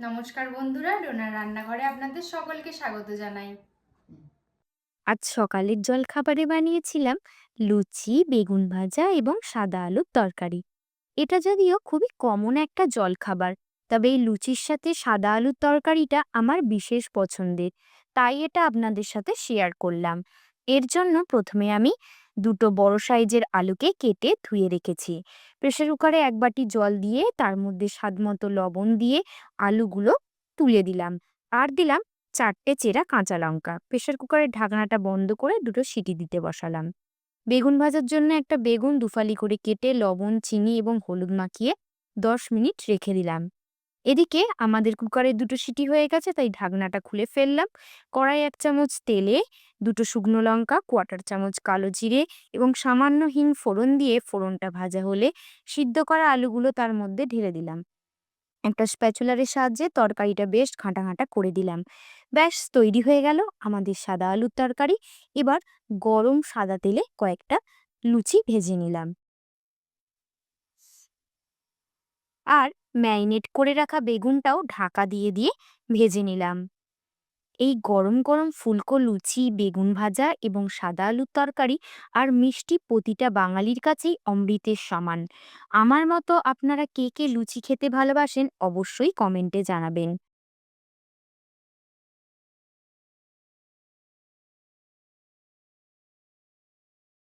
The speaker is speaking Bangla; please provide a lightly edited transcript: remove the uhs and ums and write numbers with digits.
নমস্কার বন্ধুরা, ডোনার রান্নাঘরে আপনাদের সকলকে স্বাগত জানাই। আজ সকালের জলখাবারে বানিয়েছিলাম লুচি, বেগুন ভাজা এবং সাদা আলুর তরকারি। এটা যদিও খুবই কমন একটা জলখাবার, তবে এই লুচির সাথে সাদা আলুর তরকারিটা আমার বিশেষ পছন্দের, তাই এটা আপনাদের সাথে শেয়ার করলাম। এর জন্য প্রথমে আমি দুটো বড় সাইজের আলুকে কেটে ধুয়ে রেখেছি। প্রেসার কুকারে এক বাটি জল দিয়ে তার মধ্যে স্বাদমতো লবণ দিয়ে আলুগুলো তুলে দিলাম, আর দিলাম 4টে চেরা কাঁচা লঙ্কা। প্রেসার কুকারের ঢাকনাটা বন্ধ করে দুটো সিটি দিতে বসালাম। বেগুন ভাজার জন্য একটা বেগুন দুফালি করে কেটে লবণ, চিনি এবং হলুদ মাখিয়ে 10 মিনিট রেখে দিলাম। এদিকে আমাদের কুকারের দুটো সিটি হয়ে গেছে, তাই ঢাকনাটা খুলে ফেললাম। কড়াই 1 চামচ তেলে দুটো শুকনো লঙ্কা, কোয়াটার চামচ কালো জিরে এবং সামান্য হিং ফোড়ন দিয়ে ফোড়নটা ভাজা হলে সিদ্ধ করা আলুগুলো তার মধ্যে ঢেলে দিলাম। একটা স্প্যাচুলারের সাহায্যে তরকারিটা বেশ ঘাঁটা ঘাঁটা করে দিলাম। ব্যাস তৈরি হয়ে গেল আমাদের সাদা আলুর তরকারি। এবার গরম সাদা তেলে কয়েকটা লুচি ভেজে নিলাম, আর ম্যারিনেট করে রাখা বেগুনটাও ঢাকা দিয়ে দিয়ে ভেজে নিলাম। এই গরম গরম ফুলকো লুচি, বেগুন ভাজা এবং সাদা আলুর তরকারি আর মিষ্টি প্রতিটা বাঙালির কাছেই অমৃতের সমান। আমার মতো আপনারা কে কে লুচি খেতে ভালোবাসেন অবশ্যই কমেন্টে জানাবেন।